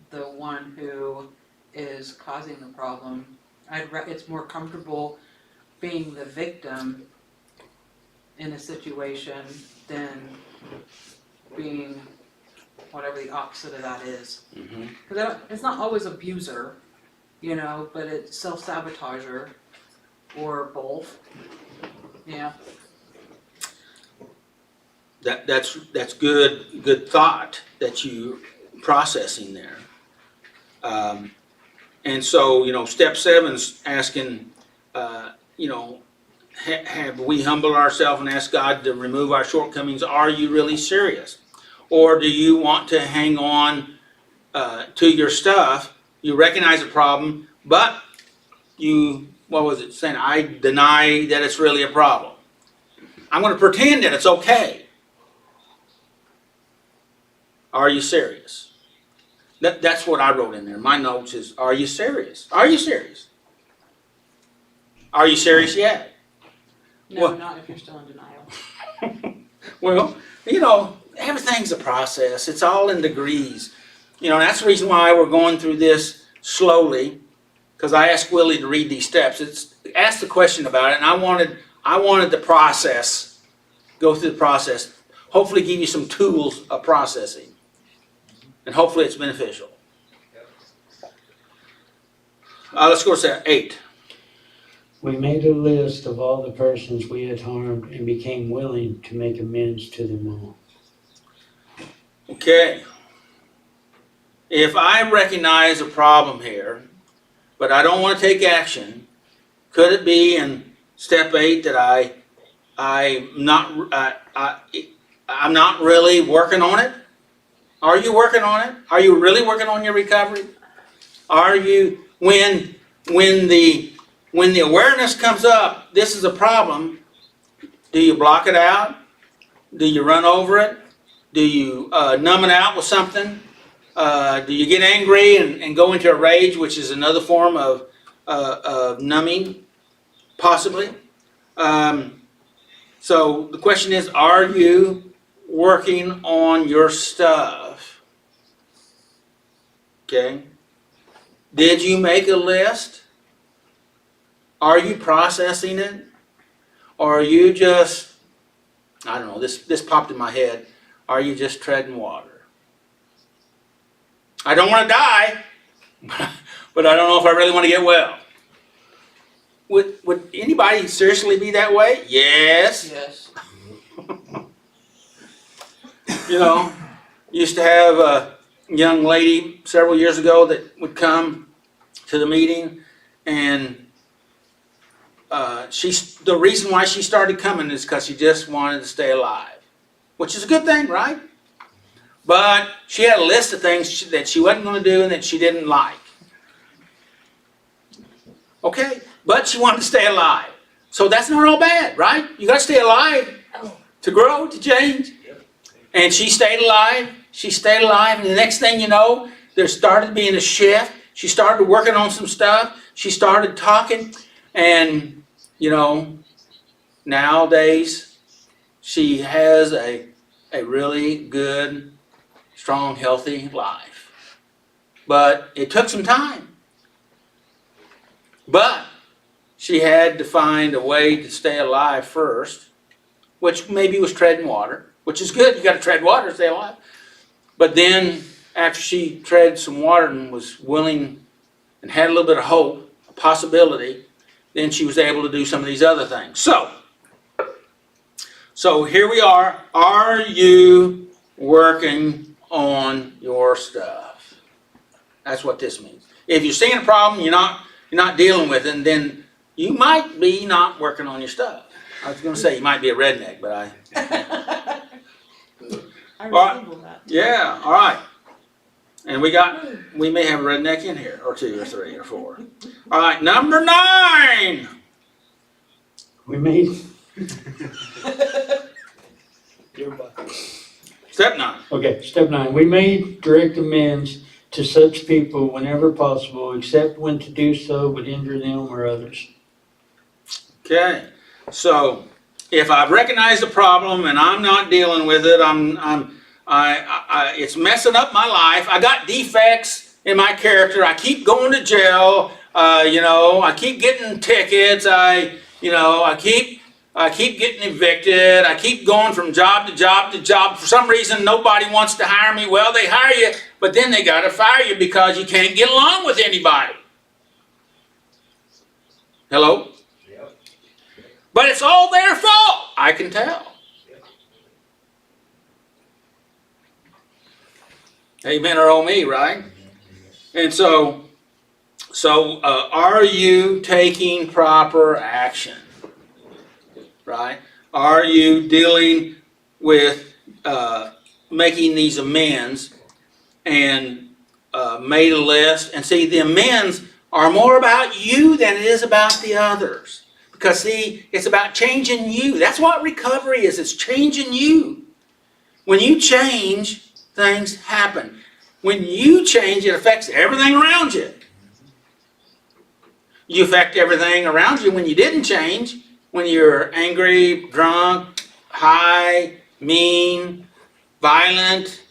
the one who is causing the problem. It's more comfortable being the victim in a situation than being whatever the opposite of that is. Mm-hmm. Because it's not always abuser, but it's self-sabotager or both. Yeah. That's good thought that you processing there. And so, step 7's asking, have we humbled ourselves and asked God to remove our shortcomings? Are you really serious? Or do you want to hang on to your stuff? You recognize the problem, but what was it saying? I deny that it's really a problem. I'm gonna pretend that it's okay. Are you serious? That's what I wrote in there. My notes is, are you serious? Are you serious? Are you serious yet? No, What? not if you're still in denial. Well, you know, everything's a process. It's all in degrees. You know, that's the reason why we're going through this slowly, because I asked Willie to read these steps. It's asked the question about it, and I wanted the process, go through the process, hopefully give you some tools of processing, and hopefully it's beneficial. Let's go to 8. We made a list of all the persons we had harmed and became willing to make amends to them all. Okay. If I recognize a problem here, but I don't want to take action, could it be in step 8 that I'm not really working on it? Are you working on it? Are you really working on your recovery? Are you, when the awareness comes up, this is a problem, do you block it out? Do you run over it? Do you numb it out with something? Do you get angry and go into a rage, which is another form of numbing, possibly? So the question is, are you working on your stuff? Okay. Did you make a list? Are you processing it? Or are you just, I don't know, this popped in my head, are you just treading water? I don't want to die, but I don't know if I really want to get well. Would anybody seriously be that way? Yes. Yes. You know, used to have a young lady several years ago that would come to the meeting, and the reason why she started coming is because she just wanted to stay alive, which is a good thing, right? But she had a list of things that she wasn't going to do and that she didn't like. Okay, but she wanted to stay alive. So that's not all bad, right? You got to stay alive to grow, to change. And she stayed alive. She stayed alive. And the next thing you know, there started being a shift. She started working on some stuff. She started talking. And, you know, nowadays, she has a really good, strong, healthy life. But it took some time. But she had to find a way to stay alive first, which maybe was treading water, which is good. You got to tread water to stay alive. But then after she tread some water and was willing and had a little bit of hope, a possibility, then she was able to do some of these other things. So here we are. Are you working on your stuff? That's what this means. If you're seeing a problem, you're not dealing with it, and then you might be not working on your stuff. I was going to say you might be a redneck, but I right. resemble that. yeah, all right. And we may have a redneck in here, or 2 or 3 or 4. All right, number 9. We made, Step 9. okay, step 9, we made direct amends to such people whenever possible, except when to do so would injure them or others. Okay, so if I've recognized the problem and I'm not dealing with it, it's messing up my life. I got defects in my character. I keep going to jail. I keep getting tickets. I keep getting evicted. I keep going from job to job to job. For some reason, nobody wants to hire me. Well, they hire you, but then they got to fire you because you can't get along with anybody. Hello? Yep. But it's all their fault. I can tell. Amen or oh me, right? And so are you taking proper action? Right? Are you dealing with making these amends and made a list? And see, the amends are more about you than it is about the others. Because see, it's about changing you. That's what recovery is. It's changing you. When you change, things happen. When you change, it affects everything around you. You affect everything around you when you didn't change. When you're angry, drunk, high, mean, violent,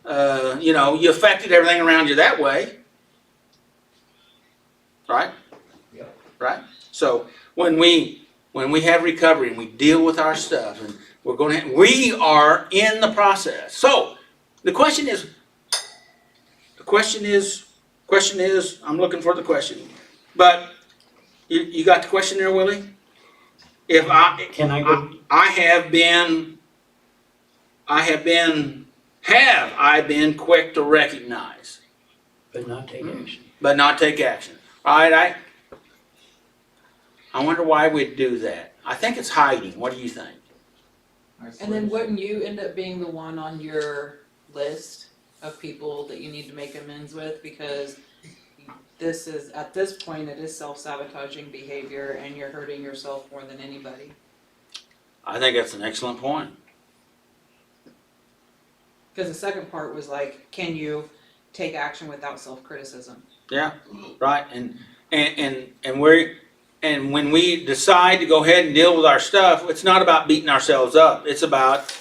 you affected everything around you that way. Right? Yep. Right? So when we have recovery and we deal with our stuff, and we are in the process. So the question is, I'm looking for the question. But you got the question there, Willie? If Can I go? have I been quick to recognize, But not take action. but not take action? All right, I wonder why we'd do that. I think it's hiding. What do you think? And then wouldn't you end up being the one on your list of people that you need to make amends with? Because this is, at this point, it is self-sabotaging behavior and you're hurting yourself more than anybody. I think that's an excellent point. Because the second part was like, can you take action without self-criticism? Yeah, right. And when we decide to go ahead and deal with our stuff, it's not about beating ourselves up. It's about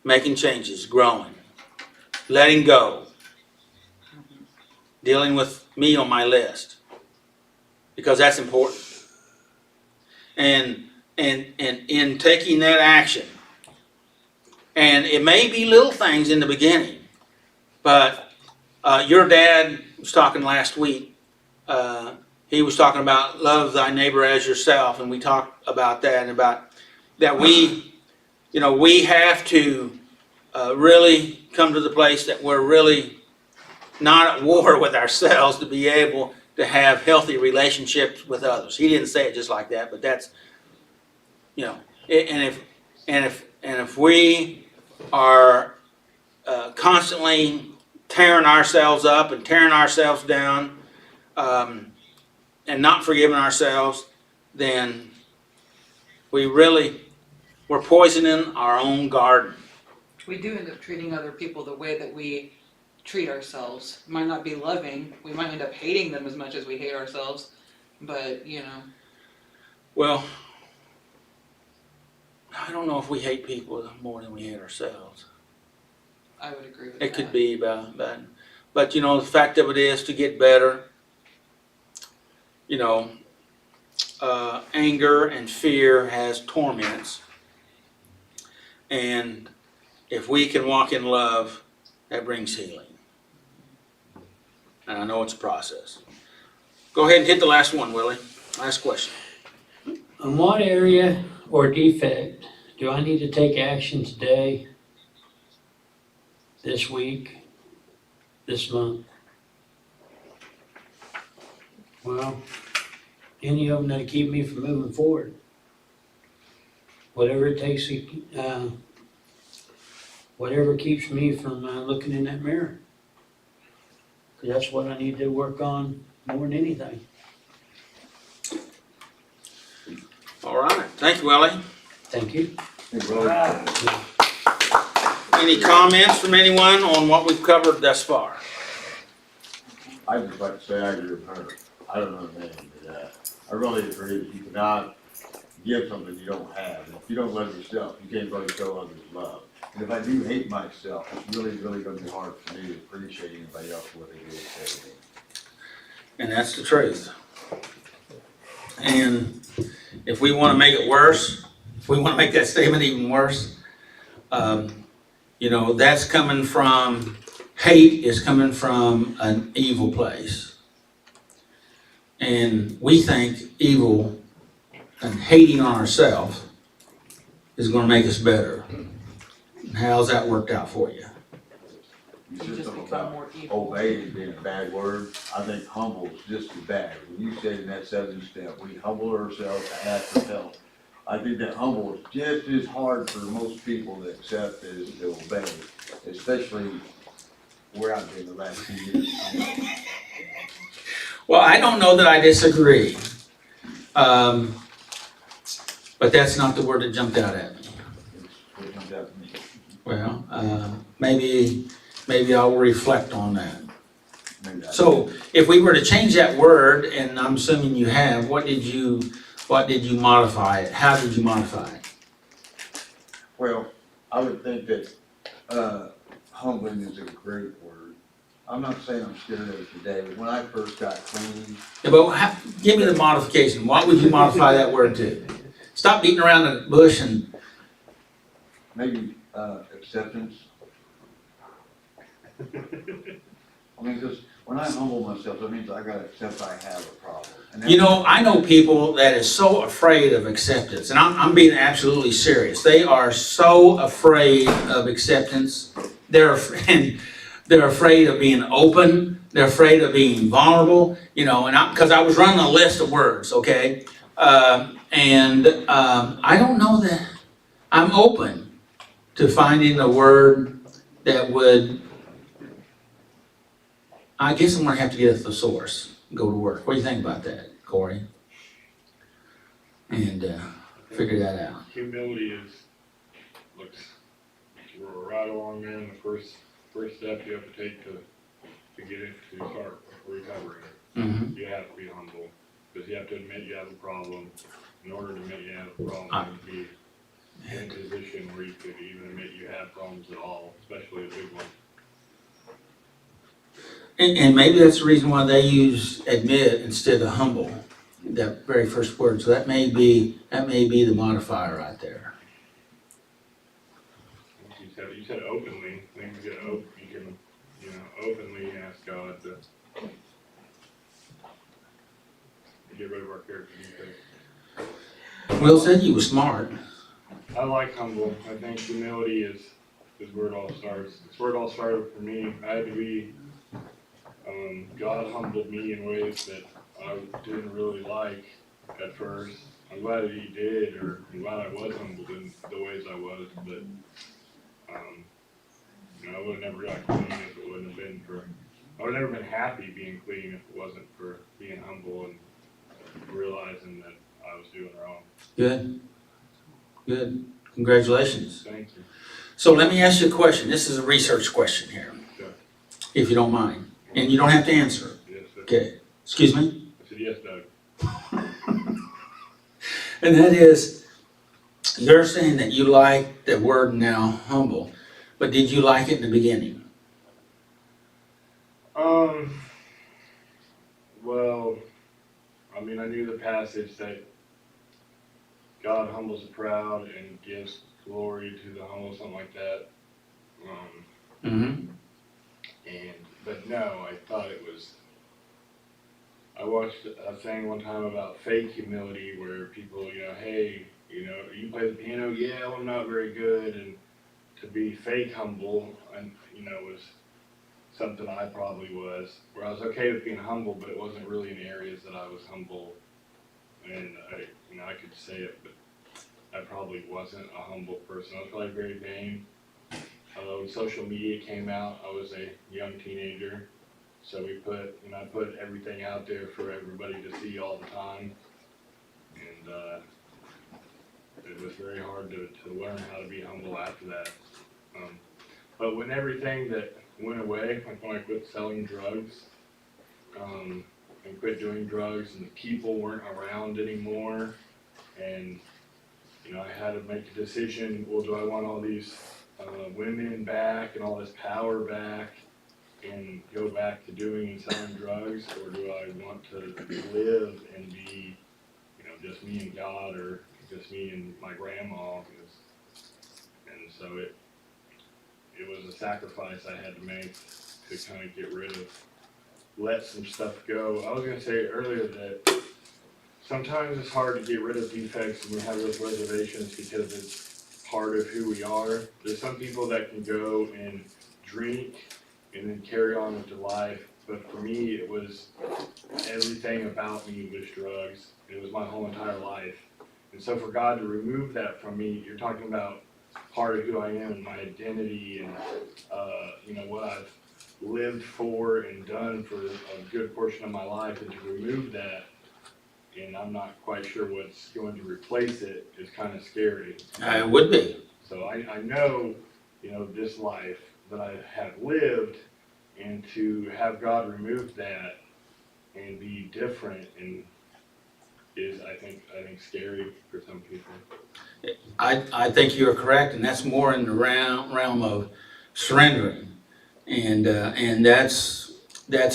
making changes, growing, letting go, dealing with me on my list, because that's important. And in taking that action, and it may be little things in the beginning, but your dad was talking last week. He was talking about love thy neighbor as yourself, and we talked about that, and about that we have to really come to the place that we're really not at war with ourselves to be able to have healthy relationships with others. He didn't say it just like that, but that's, and if we are constantly tearing ourselves up and tearing ourselves down, and not forgiving ourselves, then we're poisoning our own garden. We do end up treating other people the way that we treat ourselves. It might not be loving. We might end up hating them as much as we hate ourselves, but Well, I don't know if we hate people more than we hate ourselves. I would agree with that. It could be about that. But the fact of it is, to get better, anger and fear has torments. And if we can walk in love, that brings healing. And I know it's a process. Go ahead and hit the last one, Willie. Last question. On what area or defect do I need to take action today, this week, this month? Well, any of them that'll keep me from moving forward. Whatever it takes to, whatever keeps me from looking in that mirror. 'Cause that's what I need to work on more than anything. All right. Thank you, Willie. Thank you. Any comments from anyone on what we've covered thus far? I'd just like to say I agree with her. I don't know the name, but I really agree that you cannot give something you don't have. And if you don't love yourself, you can't really show others love. And if I do hate myself, it's really, really gonna be hard for me to appreciate anybody else for what they do every day. And that's the truth. And if we want to make it worse, if we want to make that statement even worse, that's coming from, hate is coming from an evil place. And we think evil and hating on ourselves is going to make us better. And how's that worked out for you? You You said just something become about more evil. obey as being a bad word. I think humble is just as bad. When you said in that 7th step, we humble ourselves to ask for help. I think that humble is just as hard for most people to accept as to obey, especially where I've been the last few years. Well, I don't know that I disagree. But that's not the word that jumped out at me. It's what comes out to me. Well, maybe I'll reflect on that. Maybe I- So if we were to change that word, and I'm assuming you have, what did you modify it? How did you modify it? Well, I would think that, humbling is a great word. I'm not saying I'm scared of it today, but when I first got clean, Yeah, but give me the modification. What would you modify that word to? Stop beating around the bush and, maybe, acceptance. I mean, just, when I humble myself, that means I gotta accept I have a problem. And you know, I know people that is so afraid of acceptance, and I'm being absolutely serious. They are so afraid of acceptance. And they're afraid of being open. They're afraid of being vulnerable, you know, and because I was running a list of words, okay? I don't know that I'm open to finding a word that would, I guess I'm gonna have to get at the source, go to work. What do you think about that, Corey? And figure that out. Humility looks, we're right along there in the first step you have to take to get it, to start recovering. Mm-hmm. You have to be humble, because you have to admit you have a problem. In order to admit you have a problem, you need to be in a position where you could even admit you have problems at all, especially a big one. And maybe that's the reason why they use admit instead of humble, that very first word. So that may be the modifier right there. You said openly, I think you can, openly ask God to get rid of our character defects. Will said you were smart. I like humble. I think humility is where it all starts. It's where it all started for me. I had to be, God humbled me in ways that I didn't really like at first. I'm glad that He did, or I'm glad I was humbled in the ways I was, but, I would have never got clean if it wouldn't have been for, I would have never been happy being clean if it wasn't for being humble and realizing that I was doing wrong. Good. Congratulations. Thank you. So let me ask you a question. This is a research question here, Sure. if you don't mind. And you don't have to answer. Yes, sir. Okay. Excuse me? I said, yes, Doug. And that is, you're saying that you like the word now, humble, but did you like it in the beginning? Well, I mean, I knew the passage that God humbles the proud and gives glory to the humble, something like that. Mm-hmm. But no, I thought it was, I watched a thing one time about fake humility where people, hey, you play the piano? Yeah, well, I'm not very good. And to be fake humble, and, was something I probably was, where I was okay with being humble, but it wasn't really in areas that I was humble. And I could say it, but I probably wasn't a humble person. I was probably very vain. When social media came out, I was a young teenager, so I put everything out there for everybody to see all the time, and it was very hard to learn how to be humble after that. But when everything that went away, like when I quit selling drugs, and quit doing drugs, and the people weren't around anymore, and I had to make a decision. Well, do I want all these women back and all this power back, and go back to doing and selling drugs, or do I want to live and be, just me and God, or just me and my grandma? And so it was a sacrifice I had to make to kind of let some stuff go. I was going to say earlier that sometimes it's hard to get rid of defects and we have those reservations because it's part of who we are. There's some people that can go and drink and then carry on with their life, but for me it was everything about me was drugs. It was my whole entire life. And so for God to remove that from me, you're talking about part of who I am and my identity and what I've lived for and done for a good portion of my life, and to remove that and I'm not quite sure what's going to replace it is kind of scary. It would be. So I know, this life that I have lived, and to have God remove that and be different and is, I think scary for some people. I think you're correct, and that's more in the realm of surrendering. And that's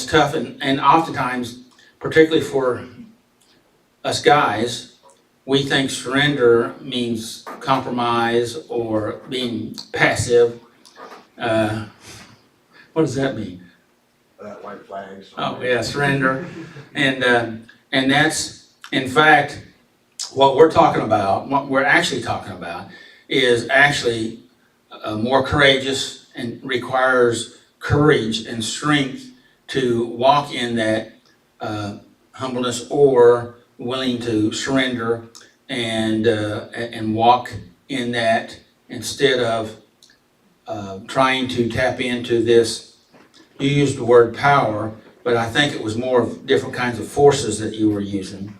tough, and oftentimes, particularly for us guys, we think surrender means compromise or being passive. What does that mean? White flags. Oh, yeah, surrender. And that's, in fact, what we're actually talking about is actually more courageous and requires courage and strength to walk in that humbleness or willing to surrender and walk in that instead of trying to tap into this. You used the word power, but I think it was more of different kinds of forces that you were using.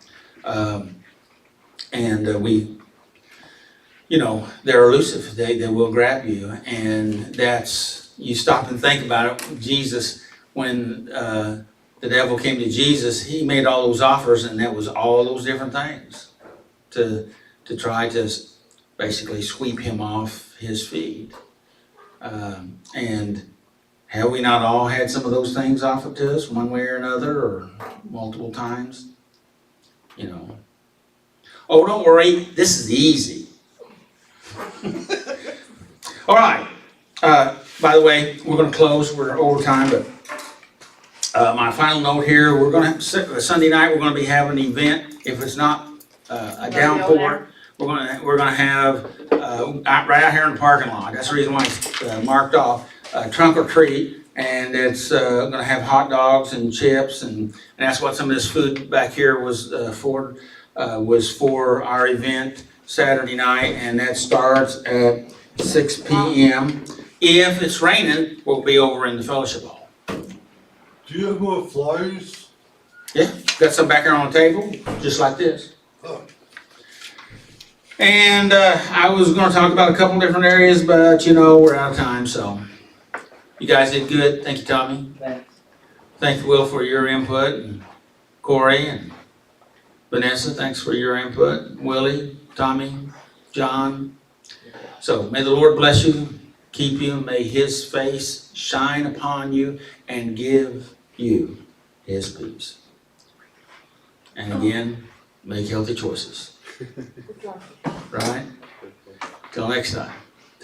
They're elusive. They will grab you, and that's, you stop and think about it. Jesus, when the devil came to Jesus, he made all those offers, and that was all those different things to try to basically sweep him off his feet. And have we not all had some of those things offered to us one way or another, or multiple times? Oh, don't worry, this is easy. All right. By the way, we're going to close. We're over time, but my final note here: we're going to Sunday night. We're going to be having an event. If it's not a downpour, we're going to have right out here in the parking lot. That's the reason why it's marked off trunk or treat, and it's going to have hot dogs and chips, and that's what some of this food back here was for our event Saturday night, and that starts at 6 p.m. If it's raining, we'll be over in the fellowship hall. Do you have more flyers? Yeah, got some back here on the table, just like this. Oh. And I was going to talk about a couple different areas, but we're out of time, so you guys did good. Thank you, Tommy. Thanks. Thank you, Will, for your input, and Corey and Vanessa, thanks for your input. Willie, Tommy, John. So may the Lord bless you, keep you, may his face shine upon you and give you his peace. And again, make healthy choices. Right? Till next time.